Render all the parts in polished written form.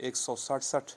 167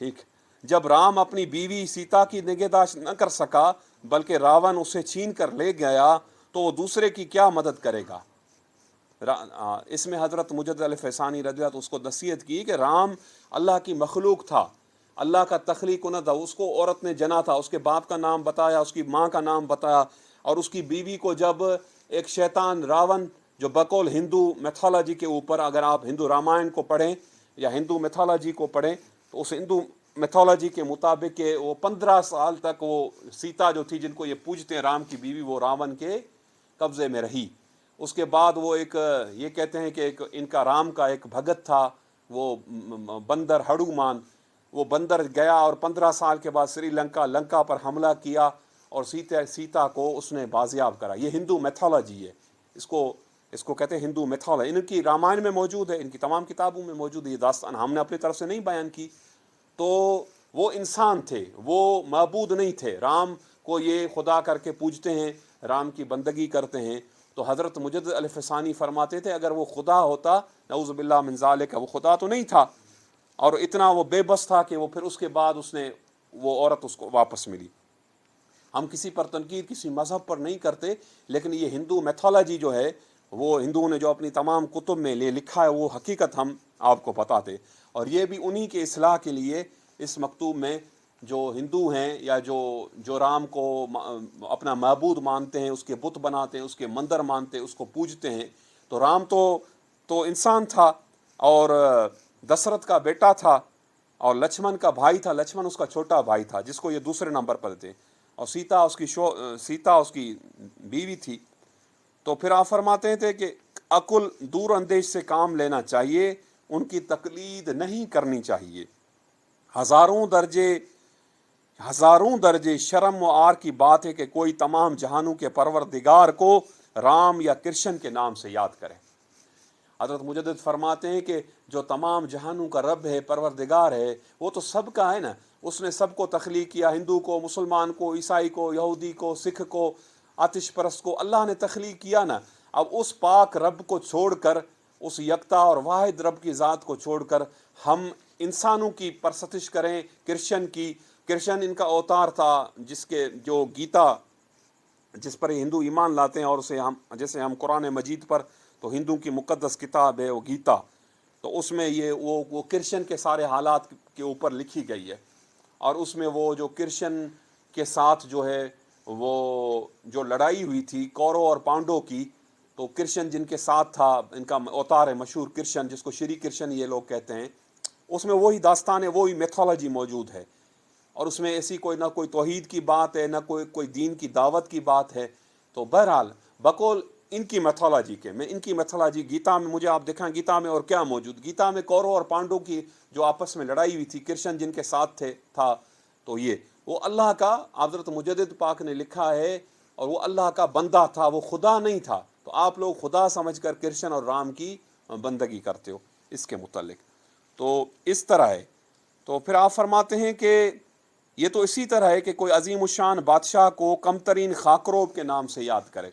ٹھیک. جب رام اپنی بیوی سیتا کی نگہداشت نہ کر سکا بلکہ راون اسے چھین کر لے گیا تو وہ دوسرے کی کیا مدد کرے گا؟ اس میں حضرت مجدد علیہ فیضانی رضی اللہ عنہ اس کو نصیحت کی کہ رام اللہ کی مخلوق تھا، اللہ کا تخلیق نہ تھا. اس کو عورت نے جنا تھا، اس کے باپ کا نام بتایا، اس کی ماں کا نام بتایا، اور اس کی بیوی کو جب ایک شیطان راون، جو بقول ہندو میتھالوجی کے اوپر، اگر آپ ہندو رامائن کو پڑھیں یا ہندو میتھالوجی کو پڑھیں تو اس ہندو میتھالوجی کے مطابق کہ وہ 15 سال تک وہ سیتا جو تھی جن کو یہ پوجتے ہیں رام کی بیوی، وہ راون کے قبضے میں رہی. اس کے بعد وہ ایک یہ کہتے ہیں کہ ایک ان کا رام کا ایک بھگت تھا، وہ بندر ہڑومان، وہ بندر گیا اور 15 سال کے بعد سری لنکا پر حملہ کیا اور سیتا کو اس نے بازیاب کرا. یہ ہندو میتھالوجی ہے، اس کو کہتے ہیں ہندو میتھالوجی. ان کی رامائن میں موجود ہے، ان کی تمام کتابوں میں موجود ہے. یہ داستان ہم نے اپنی طرف سے نہیں بیان کی. تو وہ انسان تھے، وہ معبود نہیں تھے. رام کو یہ خدا کر کے پوجتے ہیں، رام کی بندگی کرتے ہیں. تو حضرت مجدد علیہ فسانی فرماتے تھے اگر وہ خدا ہوتا، نعوذ باللہ من ذالک، وہ خدا تو نہیں تھا، اور اتنا وہ بے بس تھا کہ وہ پھر اس کے بعد وہ عورت اس کو واپس ملی. ہم کسی پر تنقید کسی مذہب پر نہیں کرتے، لیکن یہ ہندو میتھالوجی جو ہے، وہ ہندوؤں نے جو اپنی تمام کتب میں لکھا ہے وہ حقیقت ہم آپ کو بتاتے. اور یہ بھی انہی کے اصلاح کے لیے اس مکتوب میں جو ہندو ہیں یا جو رام کو اپنا معبود مانتے ہیں، اس کے بت بناتے ہیں، اس کے مندر مانتے ہیں، اس کو پوجتے ہیں. تو رام تو انسان تھا اور دشرت کا بیٹا تھا، اور لچمن کا بھائی تھا. لچمن اس کا چھوٹا بھائی تھا جس کو یہ دوسرے نمبر پر تھے، اور سیتا اس کی بیوی تھی. تو پھر آپ فرماتے تھے کہ عقل دور اندیش سے کام لینا چاہیے، ان کی تقلید نہیں کرنی چاہیے. ہزاروں درجے شرم و عار کی بات ہے کہ کوئی تمام جہانوں کے پروردگار کو رام یا کرشن کے نام سے یاد کرے. حضرت مجدد فرماتے ہیں کہ جو تمام جہانوں کا رب ہے، پروردگار ہے، وہ تو سب کا ہے نا. اس نے سب کو تخلیق کیا، ہندو کو، مسلمان کو، عیسائی کو، یہودی کو، سکھ کو، آتش پرست کو، اللہ نے تخلیق کیا نا. اب اس پاک رب کو چھوڑ کر، اس یکتا اور واحد رب کی ذات کو چھوڑ کر ہم انسانوں کی پرستش کریں، کرشن ان کا اوتار تھا، جو گیتا جس پر ہندو ایمان لاتے ہیں، اور جیسے ہم قرآن مجید پر، تو ہندو کی مقدس کتاب ہے وہ گیتا، تو اس میں وہ کرشن کے سارے حالات کے اوپر لکھی گئی ہے. اور اس میں وہ جو کرشن کے ساتھ جو ہے وہ جو لڑائی ہوئی تھی کورو اور پانڈو کی، تو کرشن جن کے ساتھ تھا، ان کا اوتار ہے مشہور کرشن، جس کو شری کرشن یہ لوگ کہتے ہیں. اس میں وہی داستان ہے، وہی میتھالوجی موجود ہے، اور اس میں ایسی نہ کوئی توحید کی بات ہے، نہ کوئی دین کی دعوت کی بات ہے. تو بہرحال بقول ان کی میتھالوجی کے، میں ان کی میتھالوجی گیتا میں، مجھے آپ دکھائیں گیتا میں اور کیا موجود. گیتا میں کورو اور پانڈو کی جو آپس میں لڑائی ہوئی تھی، کرشن جن کے ساتھ تھا، تو وہ اللہ کا، حضرت مجدد پاک نے لکھا ہے، اور وہ اللہ کا بندہ تھا، وہ خدا نہیں تھا. تو آپ لوگ خدا سمجھ کر کرشن اور رام کی بندگی کرتے ہو. اس کے متعلق تو اس طرح ہے. تو پھر آپ فرماتے ہیں کہ یہ تو اسی طرح ہے کہ کوئی عظیم الشان بادشاہ کو کم ترین خاکروب کے نام سے یاد کرے.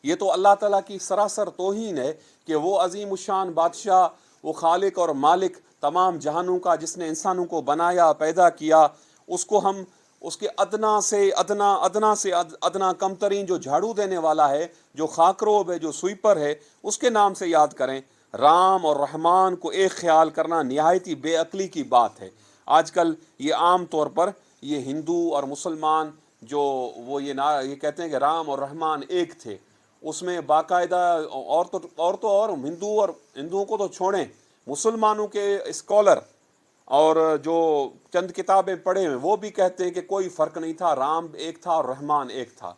یہ تو اللہ تعالیٰ کی سراسر توہین ہے کہ وہ عظیم الشان بادشاہ، وہ خالق اور مالک تمام جہانوں کا، جس نے انسانوں کو بنایا، پیدا کیا، اس کو ہم اس کے ادنا سے ادنا کم ترین جو جھاڑو دینے والا ہے، جو خاکروب ہے، جو سویپر ہے، اس کے نام سے یاد کریں. رام اور رحمان کو ایک خیال کرنا نہایت ہی بے عقلی کی بات ہے. آج کل یہ عام طور پر یہ ہندو اور مسلمان جو وہ یہ کہتے ہیں کہ رام اور رحمان ایک تھے، اس میں باقاعدہ اور ہندوؤں کو تو چھوڑیں، مسلمانوں کے اسکالر اور جو چند کتابیں پڑھے ہیں وہ بھی کہتے ہیں کہ کوئی فرق نہیں تھا، رام ایک تھا اور رحمان ایک تھا.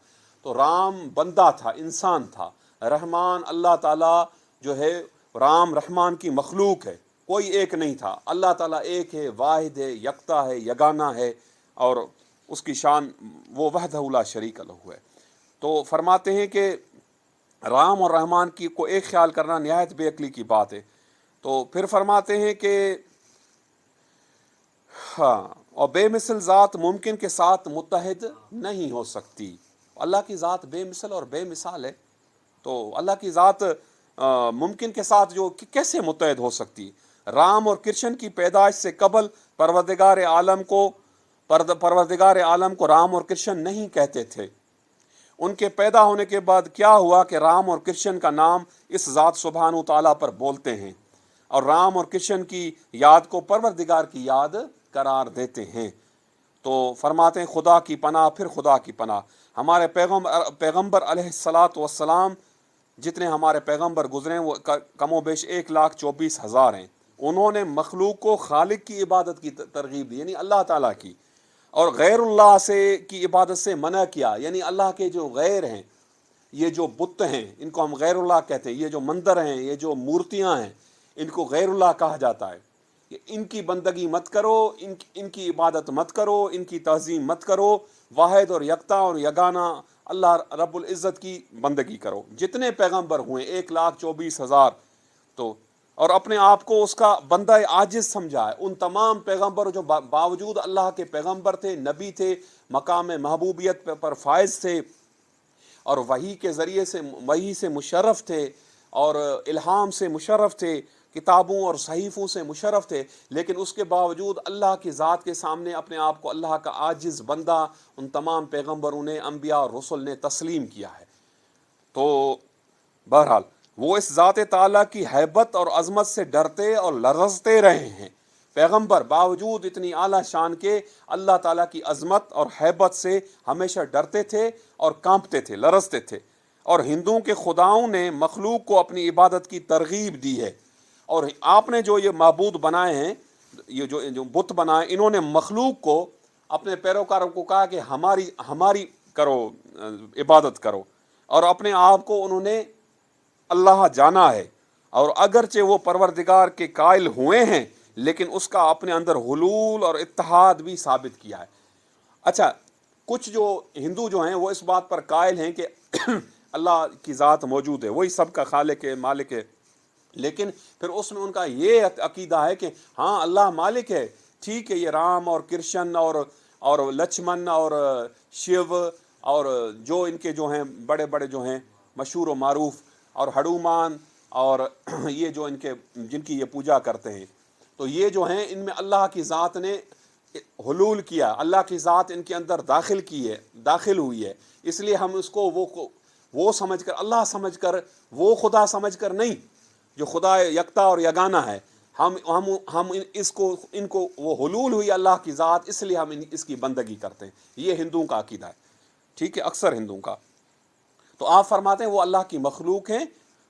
تو رام بندہ تھا، انسان تھا. رحمان اللہ تعالیٰ جو ہے، رام رحمان کی مخلوق ہے، کوئی ایک نہیں تھا. اللہ تعالیٰ ایک ہے، واحد ہے، یکتا ہے، یگانہ ہے، اور اس کی شان وہ وحدہ لا شریک لہ ہے. تو فرماتے ہیں کہ رام اور رحمان کی کو ایک خیال کرنا نہایت بے عقلی کی بات ہے. تو پھر فرماتے ہیں کہ ہاں، اور بے مثل ذات ممکن کے ساتھ متحد نہیں ہو سکتی. اللہ کی ذات بے مثل اور بے مثال ہے. تو اللہ کی ذات ممکن کے ساتھ جو کیسے متحد ہو سکتی؟ رام اور کرشن کی پیدائش سے قبل پروردگار عالم کو رام اور کرشن نہیں کہتے تھے۔ ان کے پیدا ہونے کے بعد کیا ہوا کہ رام اور کرشن کا نام اس ذات سبحانہ و تعالیٰ پر بولتے ہیں، اور رام اور کرشن کی یاد کو پروردگار کی یاد قرار دیتے ہیں۔ تو فرماتے ہیں خدا کی پناہ، پھر خدا کی پناہ۔ ہمارے پیغمبر علیہ الصلاۃ والسلام، جتنے ہمارے پیغمبر گزرے ہیں وہ کم و بیش 1,24,000 ہیں۔ انہوں نے مخلوق کو خالق کی عبادت کی ترغیب دی، یعنی اللہ تعالیٰ کی، اور غیر اللہ کی عبادت سے منع کیا، یعنی اللہ کے جو غیر ہیں، یہ جو بت ہیں ان کو ہم غیر اللہ کہتے ہیں، یہ جو مندر ہیں، یہ جو مورتیاں ہیں، ان کو غیر اللہ کہا جاتا ہے۔ ان کی بندگی مت کرو، ان کی عبادت مت کرو، ان کی تعظیم مت کرو، واحد اور یکتا اور یگانہ اللہ رب العزت کی بندگی کرو۔ جتنے پیغمبر ہوئے 1,24,000، تو اور اپنے آپ کو اس کا بندہ عاجز سمجھا ہے۔ ان تمام پیغمبر جو باوجود اللہ کے پیغمبر تھے، نبی تھے، مقام محبوبیت پر فائز تھے، اور وحی کے ذریعے سے وحی سے مشرف تھے، اور الہام سے مشرف تھے، کتابوں اور صحیفوں سے مشرف تھے، لیکن اس کے باوجود اللہ کی ذات کے سامنے اپنے آپ کو اللہ کا عاجز بندہ ان تمام پیغمبروں نے، انبیاء اور رسل نے تسلیم کیا ہے۔ تو بہرحال وہ اس ذات تعالیٰ کی ہیبت اور عظمت سے ڈرتے اور لرزتے رہے ہیں۔ پیغمبر باوجود اتنی اعلیٰ شان کے اللہ تعالیٰ کی عظمت اور ہیبت سے ہمیشہ ڈرتے تھے اور کانپتے تھے، لرزتے تھے۔ اور ہندوؤں کے خداؤں نے مخلوق کو اپنی عبادت کی ترغیب دی ہے، اور آپ نے جو یہ معبود بنائے ہیں، یہ جو بت بنائے، انہوں نے مخلوق کو، اپنے پیروکاروں کو کہا کہ ہماری کرو، عبادت کرو، اور اپنے آپ کو انہوں نے اللہ جانا ہے۔ اور اگرچہ وہ پروردگار کے قائل ہوئے ہیں، لیکن اس کا اپنے اندر حلول اور اتحاد بھی ثابت کیا ہے۔ اچھا، کچھ جو ہندو جو ہیں وہ اس بات پر قائل ہیں کہ اللہ کی ذات موجود ہے، وہی سب کا خالق ہے، مالک ہے، لیکن پھر اس میں ان کا یہ عقیدہ ہے کہ ہاں اللہ مالک ہے، ٹھیک ہے، یہ رام اور کرشن اور لچمن اور شیو اور جو ان کے جو ہیں بڑے بڑے جو ہیں مشہور و معروف، اور ہڈومان، اور یہ جو ان کے جن کی یہ پوجا کرتے ہیں، تو یہ جو ہیں ان میں اللہ کی ذات نے حلول کیا، اللہ کی ذات ان کے اندر داخل ہوئی ہے۔ اس لیے ہم اس کو وہ سمجھ کر، اللہ سمجھ کر، وہ خدا سمجھ کر نہیں جو خدا یکتا اور یگانہ ہے، ہم ان کو وہ حلول ہوئی اللہ کی ذات، اس لیے ہم اس کی بندگی کرتے ہیں۔ یہ ہندوؤں کا عقیدہ ہے، ٹھیک ہے، اکثر ہندوؤں کا۔ تو آپ فرماتے ہیں وہ اللہ کی مخلوق ہیں،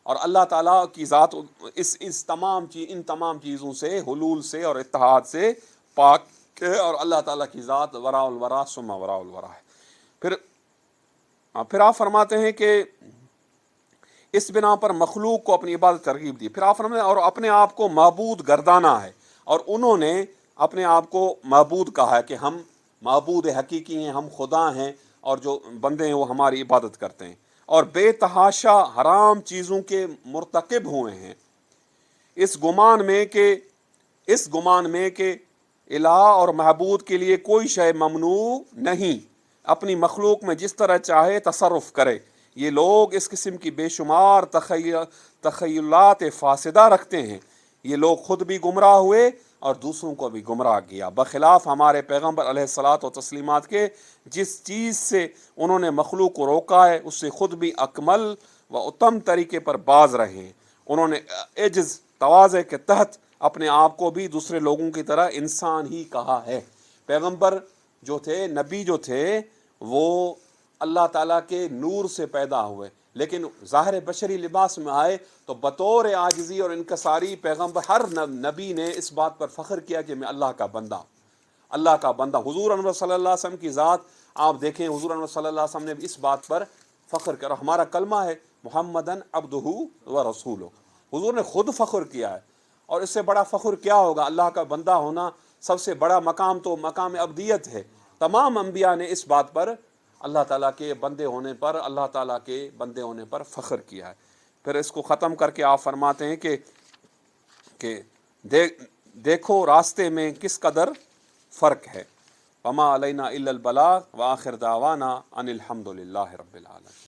اور اللہ تعالیٰ کی ذات ان تمام چیزوں سے، حلول سے اور اتحاد سے پاک ہے، اور اللہ تعالیٰ کی ذات وراء الورا ثم وراء الورا ہے۔ پھر آپ فرماتے ہیں کہ اس بنا پر مخلوق کو اپنی عبادت ترغیب دی۔ پھر آپ فرماتے ہیں اور اپنے آپ کو معبود گردانا ہے، اور انہوں نے اپنے آپ کو معبود کہا ہے کہ ہم معبود حقیقی ہیں، ہم خدا ہیں، اور جو بندے ہیں وہ ہماری عبادت کرتے ہیں، اور بے تحاشا حرام چیزوں کے مرتکب ہوئے ہیں، اس گمان میں کہ الہ اور معبود کے لیے کوئی شے ممنوع نہیں، اپنی مخلوق میں جس طرح چاہے تصرف کرے۔ یہ لوگ اس قسم کی بے شمار تخیلات فاسدہ رکھتے ہیں۔ یہ لوگ خود بھی گمراہ ہوئے اور دوسروں کو بھی گمراہ کیا، بخلاف ہمارے پیغمبر علیہ الصلاۃ والتسلیمات کے، جس چیز سے انہوں نے مخلوق کو روکا ہے اس سے خود بھی اکمل و اتم طریقے پر باز رہے ہیں۔ انہوں نے عجز تواضع کے تحت اپنے آپ کو بھی دوسرے لوگوں کی طرح انسان ہی کہا ہے۔ پیغمبر جو تھے، نبی جو تھے، وہ اللہ تعالیٰ کے نور سے پیدا ہوئے، لیکن ظاہر بشری لباس میں آئے تو بطور عاجزی اور انکساری پیغمبر، ہر نبی نے اس بات پر فخر کیا کہ میں اللہ کا بندہ۔ حضور انور صلی اللہ علیہ وسلم کی ذات آپ دیکھیں، حضور انور صلی اللہ علیہ وسلم نے بھی اس بات پر فخر کیا، ہمارا کلمہ ہے محمدن عبدہ و رسولہ، حضور نے خود فخر کیا ہے۔ اور اس سے بڑا فخر کیا ہوگا؟ اللہ کا بندہ ہونا سب سے بڑا مقام تو مقام عبدیت ہے۔ تمام انبیاء نے اس بات پر اللہ تعالیٰ کے بندے ہونے پر فخر کیا ہے۔ پھر اس کو ختم کر کے آپ فرماتے ہیں کہ دیکھو راستے میں کس قدر فرق ہے۔ وما علینا الا البلاغ وآخر دعوانا ان الحمد للہ رب العالمین۔